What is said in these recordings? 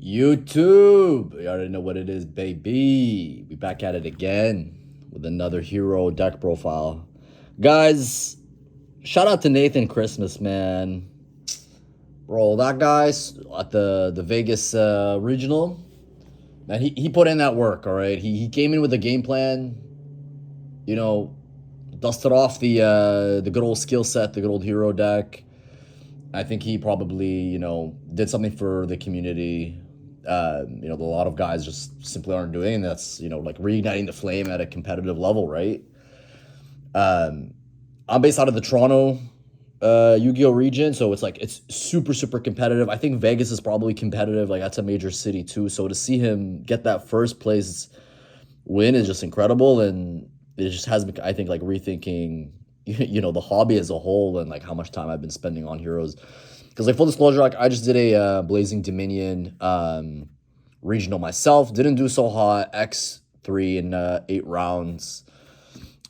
YouTube. You already know what it is, baby. We back at it again with another hero deck profile. Guys, shout out to Nathan Christmas, man. Bro, that guy's at the Vegas regional. Man, he put in that work, all right? He came in with a game plan, you know, dusted off the good old skill set, the good old hero deck. I think he probably, did something for the community. A lot of guys just simply aren't doing, and that's, like reigniting the flame at a competitive level, right? I'm based out of the Toronto Yu-Gi-Oh region, so it's super super competitive. I think Vegas is probably competitive, like that's a major city too. So to see him get that first place win is just incredible, and it just has me, I think, like rethinking the hobby as a whole and like how much time I've been spending on heroes. Because like full disclosure, like I just did a Blazing Dominion regional myself. Didn't do so hot. X3 in 8 rounds.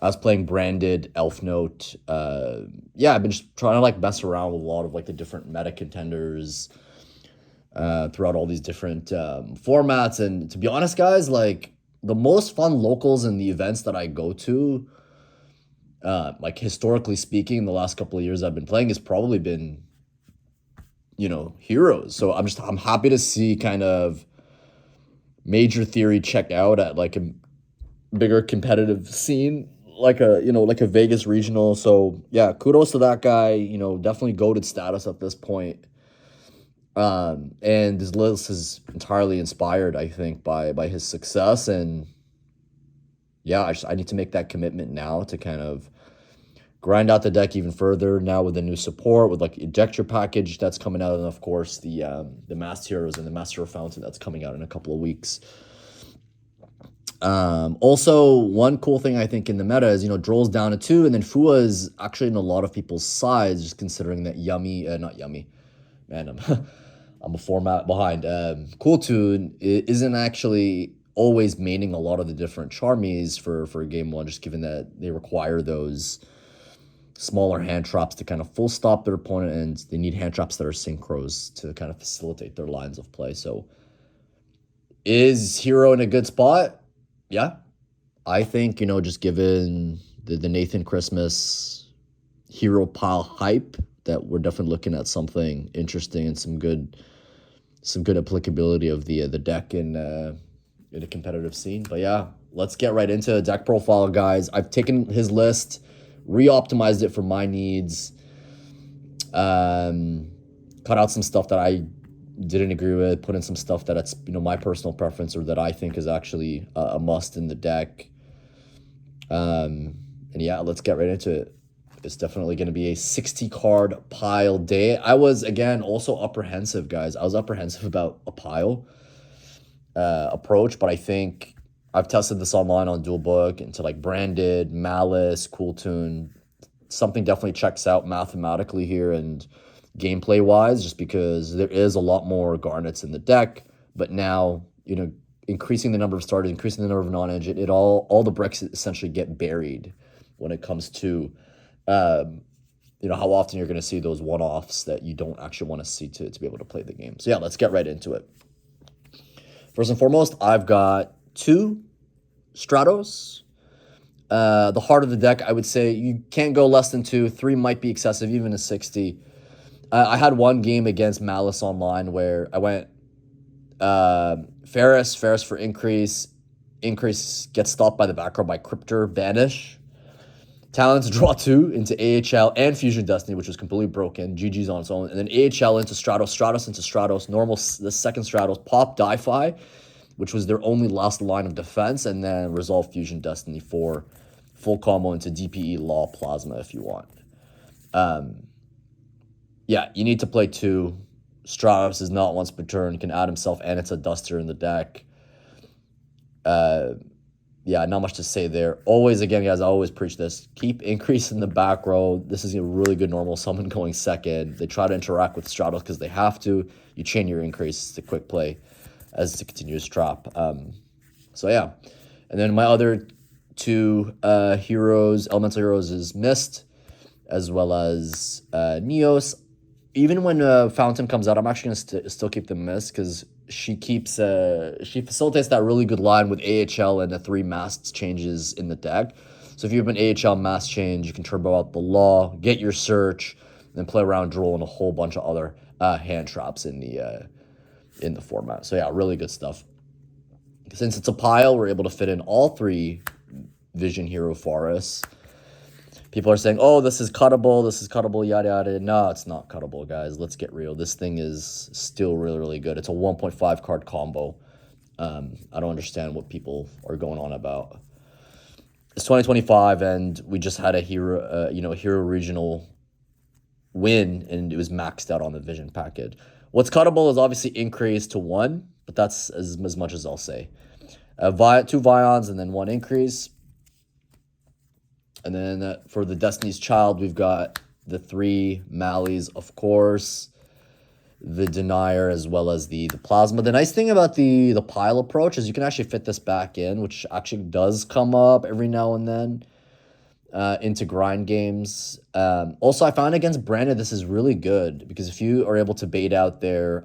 I was playing branded Elf Note. Yeah, I've been just trying to like mess around with a lot of like the different meta contenders throughout all these different formats. And to be honest, guys, like the most fun locals in the events that I go to, like historically speaking, the last couple of years I've been playing has probably been, heroes. So I'm happy to see kind of Major Theory check out at like a bigger competitive scene, like a Vegas regional. So yeah, kudos to that guy. Definitely goated status at this point. And his list is entirely inspired, I think, by his success. And yeah, I need to make that commitment now to kind of grind out the deck even further now with the new support, with like ejector package that's coming out, and of course the Master Heroes and the Master Hero Fountain that's coming out in a couple of weeks. Also, one cool thing I think in the meta is, Droll's down to 2, and then Fua is actually in a lot of people's sides, just considering that not Yummy, man, I'm a format behind. Cool Tune isn't actually always maining a lot of the different Charmies for game one, just given that they require those smaller hand traps to kind of full stop their opponent, and they need hand traps that are synchros to kind of facilitate their lines of play. So is Hero in a good spot? Yeah. I think, just given the Nathan Christmas hero pile hype, that we're definitely looking at something interesting and some good applicability of the deck in a competitive scene. But yeah, let's get right into deck profile, guys. I've taken his list, re-optimized it for my needs, cut out some stuff that I didn't agree with, put in some stuff that it's my personal preference or that I think is actually a must in the deck. And yeah, let's get right into it. It's definitely going to be a 60 card pile day. I was, again, also apprehensive, guys. I was apprehensive about a pile approach, but I think I've tested this online on Duelbook into like branded, Malice, Cool Tune. Something definitely checks out mathematically here and gameplay wise, just because there is a lot more garnets in the deck. But now, increasing the number of starters, increasing the number of non-engine, all the bricks essentially get buried when it comes to how often you're going to see those one-offs that you don't actually want to see to be able to play the game. So yeah, let's get right into it. First and foremost, I've got 2 Stratos. The heart of the deck, I would say you can't go less than 2. 3 might be excessive, even a 60. I had one game against Malice online where I went Ferris for increase gets stopped by the back row by Cryptor, banish. Talents draw 2 into AHL and Fusion Destiny, which was completely broken. GG's on its own. And then AHL into Stratos into Stratos, normal, the second Stratos, pop Di-Fi, which was their only last line of defense, and then resolve Fusion Destiny for full combo into DPE Law Plasma if you want. Yeah, you need to play 2. Stratos is not once per turn, can add himself, and it's a duster in the deck. Yeah, not much to say there. Always, again, guys, I always preach this. Keep increasing the back row. This is a really good normal summon going second. They try to interact with Stratos because they have to. You chain your increase to quick play as it's a continuous trap. So yeah. And then my other 2 heroes, elemental heroes, is Mist, as well as Neos. even when Fountain comes out, I'm actually gonna still keep the Mist because she keeps she facilitates that really good line with AHL and the 3 masks changes in the deck. So if you have an AHL mask change, you can turbo out the Law, get your search, then play around Droll and a whole bunch of other hand traps in the format. So yeah, really good stuff. Since it's a pile, we're able to fit in all 3 Vision Hero forests. People are saying, oh, this is cuttable, yada, yada. No, it's not cuttable, guys. Let's get real. This thing is still really, really good. It's a 1.5 card combo. I don't understand what people are going on about. It's 2025, and we just had a hero, hero regional win, and it was maxed out on the Vision package. What's cuttable is obviously increase to 1, but that's as much as I'll say. 2 Vions and then 1 increase. And then for the Destiny's Child, we've got the 3 Mallies, of course, the Denier, as well as the Plasma. The nice thing about the pile approach is you can actually fit this back in, which actually does come up every now and then into grind games. Also, I found against Branded, this is really good because if you are able to bait out their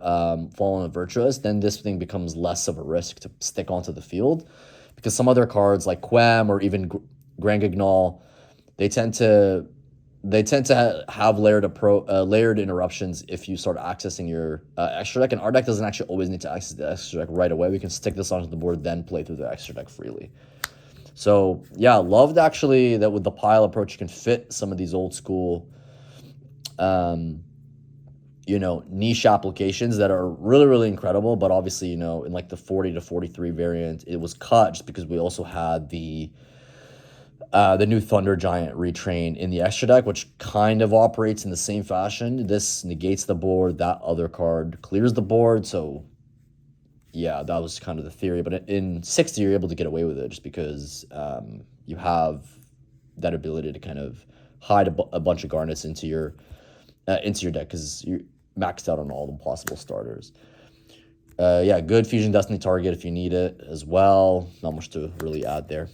Fallen of Virtuous, then this thing becomes less of a risk to stick onto the field because some other cards like Quem or even Grand Guignol, they tend to have layered interruptions if you start accessing your extra deck, and our deck doesn't actually always need to access the extra deck right away. We can stick this onto the board, then play through the extra deck freely. So yeah, loved actually that with the pile approach, you can fit some of these old school, niche applications that are really, really incredible. But obviously, in like the 40 to 43 variant, it was cut just because we also had the new Thunder Giant retrain in the extra deck, which kind of operates in the same fashion. This negates the board, that other card clears the board. So yeah, that was kind of the theory. But in 60, you're able to get away with it just because you have that ability to kind of hide a bunch of garnets into your deck because you're maxed out on all the possible starters. Yeah, good Fusion Destiny target if you need it as well. Not much to really add there.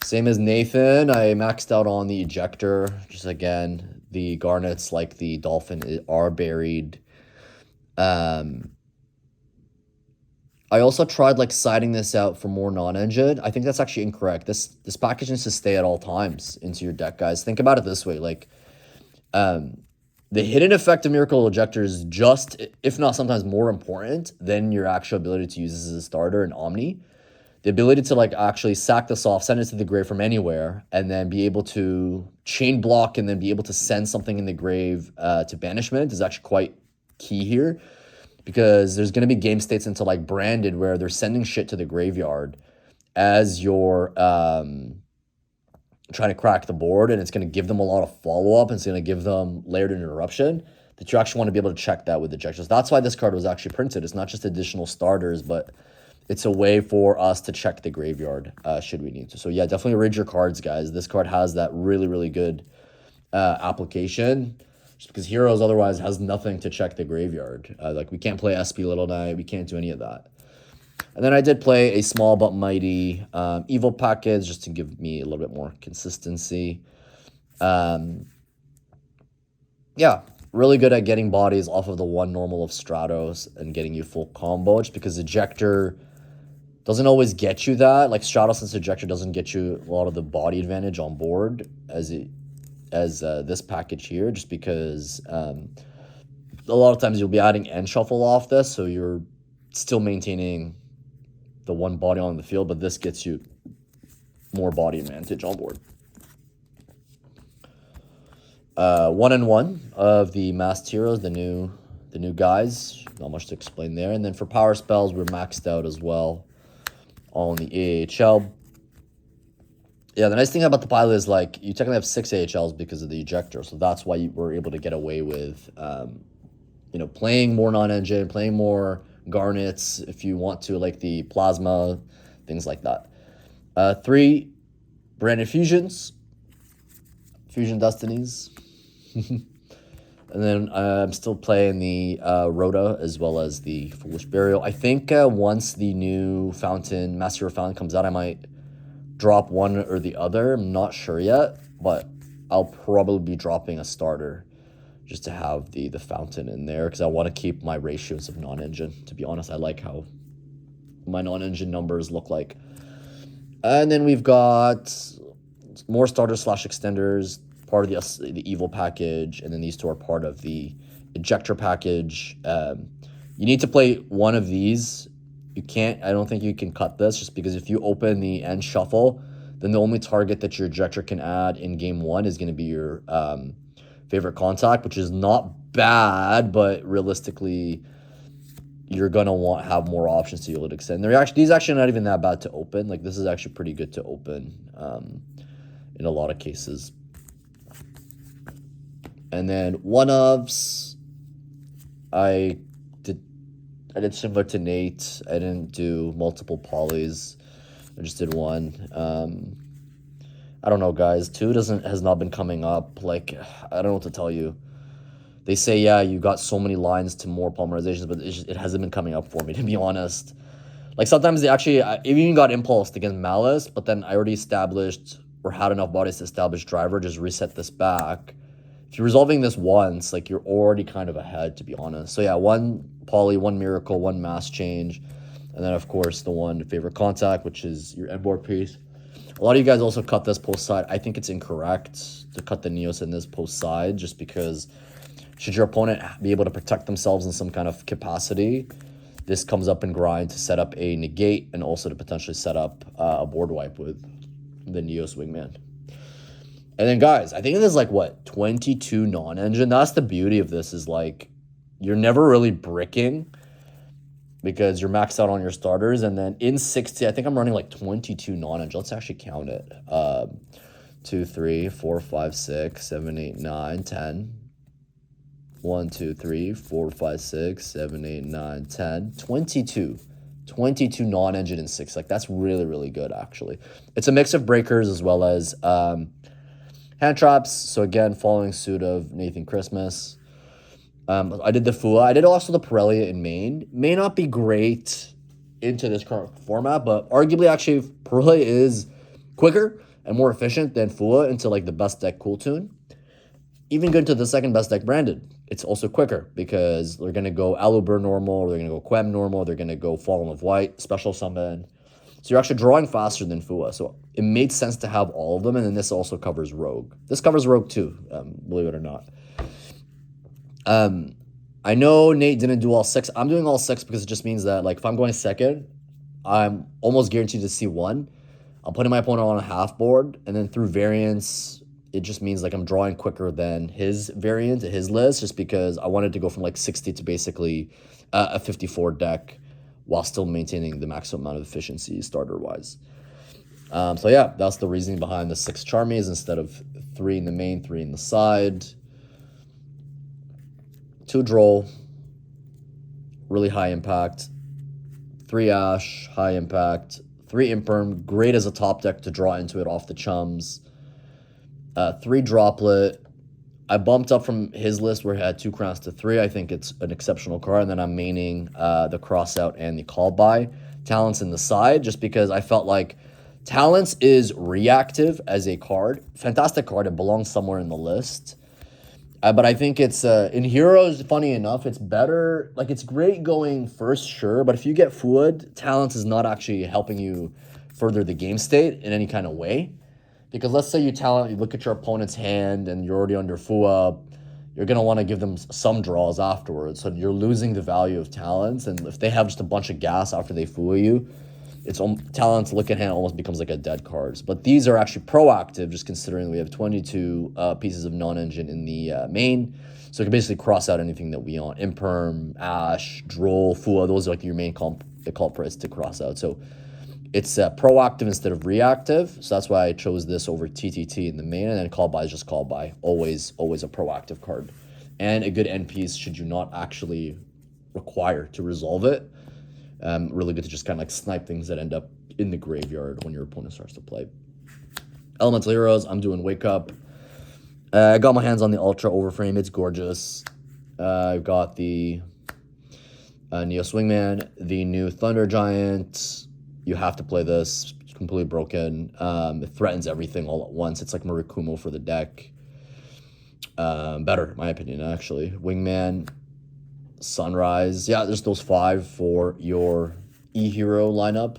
Same as Nathan, I maxed out on the Ejector. Just again, the garnets like the Dolphin are buried. I also tried like siding this out for more non-engine. I think that's actually incorrect. This package needs to stay at all times into your deck, guys. Think about it this way, like the hidden effect of Miracle Ejector is just, if not sometimes more important than your actual ability to use this as a starter in Omni. The ability to like actually sack this off, send it to the grave from anywhere, and then be able to chain block and then be able to send something in the grave to banishment is actually quite key here. Because there's going to be game states into like Branded where they're sending shit to the graveyard as you're trying to crack the board, and it's going to give them a lot of follow-up, and it's going to give them layered interruption that you actually want to be able to check that with ejectors. That's why this card was actually printed. It's not just additional starters, but it's a way for us to check the graveyard should we need to. So yeah, definitely rid your cards, guys. This card has that really, really good application. Just because Heroes otherwise has nothing to check the graveyard. Like we can't play SP Little Knight, we can't do any of that. And then I did play a small but mighty Evil package just to give me a little bit more consistency. Yeah, really good at getting bodies off of the 1 normal of Stratos and getting you full combo, just because Ejector doesn't always get you that. Like Stratos and Ejector doesn't get you a lot of the body advantage on board as this package here, just because a lot of times you'll be adding end shuffle off this, so you're still maintaining the 1 body on the field, but this gets you more body advantage on board. 1-1 of the Masked Heroes, the new guys. Not much to explain there. And then for power spells, we're maxed out as well on the AHL. Yeah, the nice thing about the pilot is like you technically have 6 AHLs because of the ejector, so that's why you were able to get away with, playing more non-engine, playing more garnets if you want to, like the plasma, things like that. 3 Branded Fusions, Fusion Destinies, and then I'm still playing the Rhoda as well as the Foolish Burial. I think once the new Fountain, Master Hero Fountain comes out, I might drop one or the other. I'm not sure yet, but I'll probably be dropping a starter just to have the fountain in there, because I want to keep my ratios of non-engine. To be honest, I like how my non-engine numbers look like. And then we've got more starters / extenders, part of the evil package, and then these two are part of the ejector package. You need to play one of these. You can't, I don't think you can cut this, just because if you open the end shuffle, then the only target that your ejector can add in game one is going to be your favorite contact, which is not bad, but realistically, you're going to have more options to be able to extend. These actually not even that bad to open. Like, this is actually pretty good to open in a lot of cases. And then one-ofs, I did similar to Nate. I didn't do multiple polys. I just did one. I don't know, guys. 2 has not been coming up. Like, I don't know what to tell you. They say, yeah, you got so many lines to more polymerizations, but it hasn't been coming up for me, to be honest. Like, sometimes I even got impulsed against Malice, but then I already established or had enough bodies to establish driver, just reset this back. If you're resolving this once, like, you're already kind of ahead, to be honest. So yeah, 1 poly, 1 miracle, 1 mass change, and then of course the 1 favorite contact, which is your end board piece. A lot of you guys also cut this post side. I think it's incorrect to cut the Neos in this post side, just because should your opponent be able to protect themselves in some kind of capacity, this comes up in grind to set up a negate and also to potentially set up a board wipe with the Neos Wingman. And then, guys, I think this is like, what, 22 non-engine? That's the beauty of this, is like, you're never really bricking because you're maxed out on your starters. And then in 60, I think I'm running like 22 non-engine. Let's actually count it. 2, 3, 4, 5, 6, 7, 8, 9, 10. 1, 2, 3, 4, 5, 6, 7, 8, 9, 10. 22 non-engine in 6. Like, that's really, really good, actually. It's a mix of breakers as well as hand traps. So again, following suit of Nathan Christmas. I did the Fua. I did also the Pirelli in main. May not be great into this current format, but arguably, actually, Pirelli is quicker and more efficient than Fua into like the best deck Cool Tune. Even good to the second best deck Branded. It's also quicker because they're going to go Aluber normal, or they're going to go Quem normal, they're going to go Fallen of White, special summon. So you're actually drawing faster than Fua. So it made sense to have all of them, and then this also covers Rogue. This covers Rogue too, believe it or not. I know Nate didn't do all 6. I'm doing all 6 because it just means that, like, if I'm going second, I'm almost guaranteed to see 1. I'm putting my opponent on a half board, and then through variance, it just means like I'm drawing quicker than his variant, his list, just because I wanted to go from like 60 to basically a 54 deck while still maintaining the maximum amount of efficiency starter-wise. So yeah, that's the reasoning behind the 6 Charmies instead of 3 in the main, 3 in the side. 2 Droll, really high impact. 3 Ash, high impact. 3 Imperm, great as a top deck to draw into it off the chums. 3 Droplet. I bumped up from his list where he had 2 crowns to 3. I think it's an exceptional card. And then I'm maining the Crossout and the Call By Talents in the side, just because I felt like Talents is reactive as a card. Fantastic card. It belongs somewhere in the list. But I think it's, in Heroes, funny enough, it's better. Like, it's great going first, sure. But if you get Fluid, Talents is not actually helping you further the game state in any kind of way. Because let's say you look at your opponent's hand and you're already under Fua, you're going to want to give them some draws afterwards. So you're losing the value of Talents. And if they have just a bunch of gas after they Fua you, it's Talents look at hand almost becomes like a dead card. But these are actually proactive, just considering we have 22 pieces of non-engine in the main. So you can basically cross out anything that we want. Imperm, Ash, Droll, Fua, those are like your main culprits to cross out. So it's proactive instead of reactive. So that's why I chose this over TTT in the main. And then Call By is just Call By. Always a proactive card. And a good end piece should you not actually require to resolve it. Really good to just kind of like snipe things that end up in the graveyard when your opponent starts to play. Elemental Heroes, I'm doing Wake Up. I got my hands on the Ultra Overframe. It's gorgeous. I've got the Neos Wingman, the new Thunder Giant. You have to play this. It's completely broken. It threatens everything all at once. It's like Murakumo for the deck. better, in my opinion, actually. Wingman, Sunrise. Yeah, there's those 5 for your E-Hero lineup.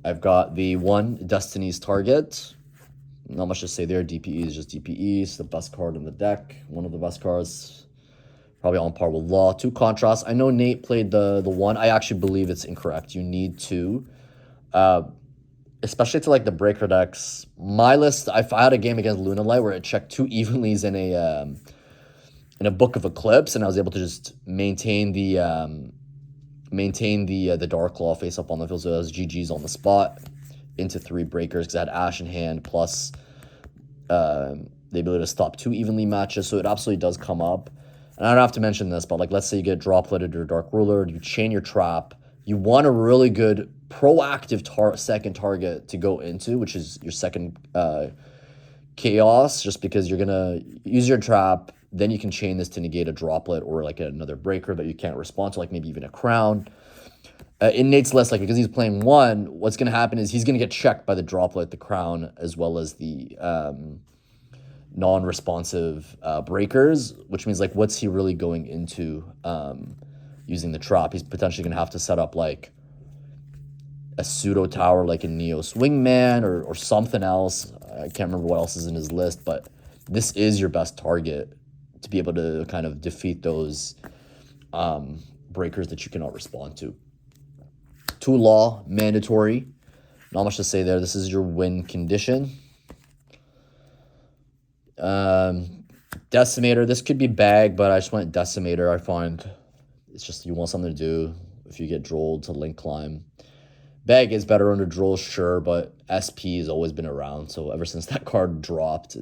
I've got the 1 Destiny's Target. Not much to say there. DPE is just DPE. It's the best card in the deck. One of the best cards. Probably on par with Law. 2 Contrast. I know Nate played the 1. I actually believe it's incorrect. You need 2. Especially to like the breaker decks. My list, I had a game against Lunalight where it checked 2 Evenlies in a Book of Eclipse, and I was able to just maintain the Dark Claw face up on the field, so that was GG's on the spot into 3 breakers because I had Ash in hand plus the ability to stop 2 evenly matches, so it absolutely does come up. And I don't have to mention this, but like let's say you get Dropletted or Dark Ruler, you chain your trap, you want a really good proactive second target to go into, which is your second Chaos, just because you're gonna use your trap, then you can chain this to negate a Droplet or like another breaker that you can't respond to, like maybe even a Crown. In Nate's list, like because he's playing 1, what's going to happen is he's going to get checked by the Droplet, the Crown, as well as the non-responsive breakers, which means like what's he really going into using the trap? He's potentially going to have to set up like a pseudo tower like a Neos Wingman or something else. I can't remember what else is in his list, but this is your best target to be able to kind of defeat those breakers that you cannot respond to. 2 Law, mandatory. Not much to say there. This is your win condition. Decimator. This could be bag, but I just went Decimator. I find it's just you want something to do if you get Drolled to Link Climb. Bag is better under Droll, sure, but SP has always been around. So ever since that card dropped,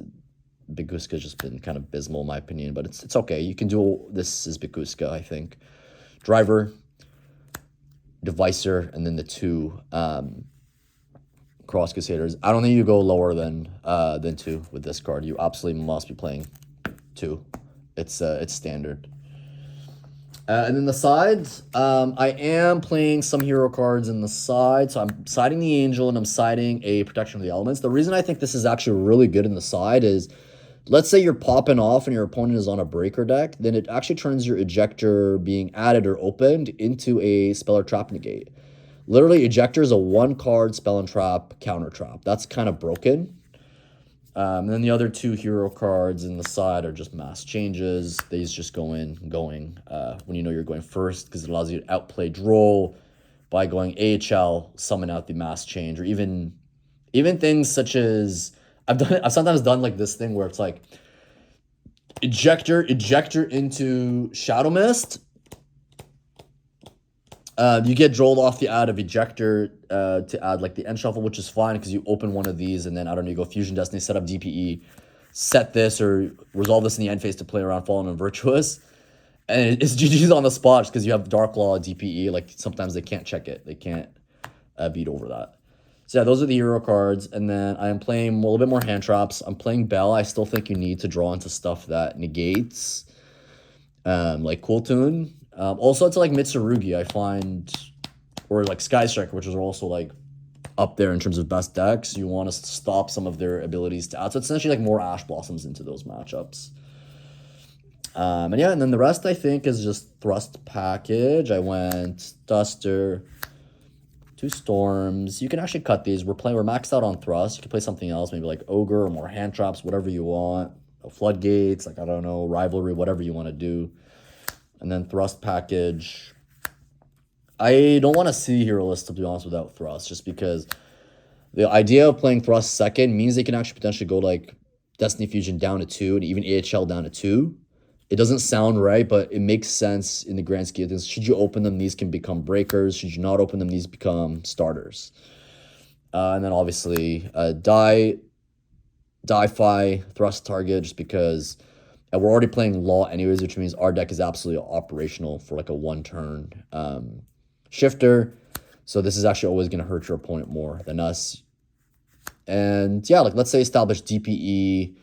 Biguska's just been kind of abysmal in my opinion, but it's okay. You can do this as Biguska, I think. Driver, Devicer, and then the 2 Cross Crusaders. I don't think you go lower than 2 with this card. You absolutely must be playing 2. It's standard. And then the sides, I am playing some hero cards in the side. So I'm siding the Angel and I'm siding a Protection of the Elements. The reason I think this is actually really good in the side is, let's say you're popping off and your opponent is on a breaker deck, then it actually turns your Ejector being added or opened into a Spell or Trap negate. Literally, Ejector is a 1-card Spell and Trap counter trap. That's kind of broken. And then the other 2 hero cards in the side are just mass changes. These just going when you know you're going first, because it allows you to outplay Droll by going AHL, summon out the mass change, or even things such as I've sometimes done like this thing where it's like ejector into Shadow Mist. You get Drolled off the ad of Ejector to add like the end shuffle, which is fine because you open one of these and then I don't know, you go Fusion Destiny, set up DPE, set this or resolve this in the end phase to play around Fallen and Virtuous. And it's GG's on the spot because you have Dark Law, DPE. Like sometimes they can't check it. They can't beat over that. So yeah, those are the hero cards. And then I am playing a little bit more hand traps. I'm playing Bell. I still think you need to draw into stuff that negates, like Cool Tune. Also, it's like Mitsurugi, I find, or like Sky Striker, which is also like up there in terms of best decks. You want to stop some of their abilities to add. So it's essentially like more Ash Blossoms into those matchups. And yeah, and then the rest I think is just Thrust package. I went Duster, 2 Storms. You can actually cut these. We're maxed out on Thrust. You can play something else, maybe like Ogre or more hand traps, whatever you want. Floodgates, like I don't know, Rivalry, whatever you want to do. And then Thrust package. I don't want to see hero list, to be honest, without Thrust, just because the idea of playing Thrust second means they can actually potentially go like Destiny Fusion down to 2 and even AHL down to 2. It doesn't sound right, but it makes sense in the grand scheme of things. Should you open them, these can become breakers. Should you not open them, these become starters. And then obviously Die-Fi Thrust target, just because we're already playing Law anyways, which means our deck is absolutely operational for like a 1-turn shifter. So this is actually always going to hurt your opponent more than us. And yeah, like let's say establish DPE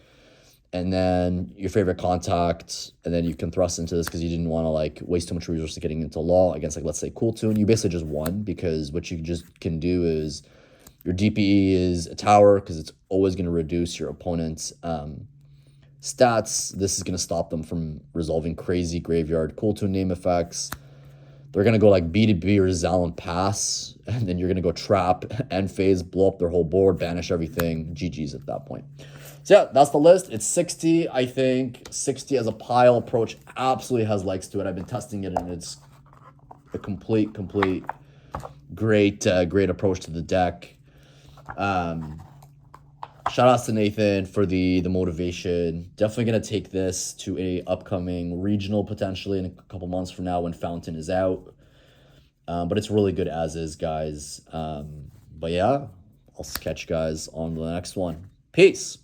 and then your favorite contact, and then you can thrust into this because you didn't want to like waste too much resources getting into Law against like, let's say Cool Tune. You basically just won, because what you just can do is Your DPE is a tower because it's always going to reduce your opponent's stats. This is going to stop them from resolving crazy graveyard cool tune name effects. They're going to go like B2B or Zalon Pass, and then you're going to go trap, end phase, blow up their whole board, banish everything. GG's at that point. So yeah, that's the list. It's 60, I think. 60 as a pile approach absolutely has legs to it. I've been testing it, and it's a complete great approach to the deck. Shout outs to Nathan for the motivation. Definitely going to take this to a upcoming regional potentially in a couple months from now when Fountain is out. But it's really good as is, guys. But yeah, I'll catch you guys on the next one. Peace.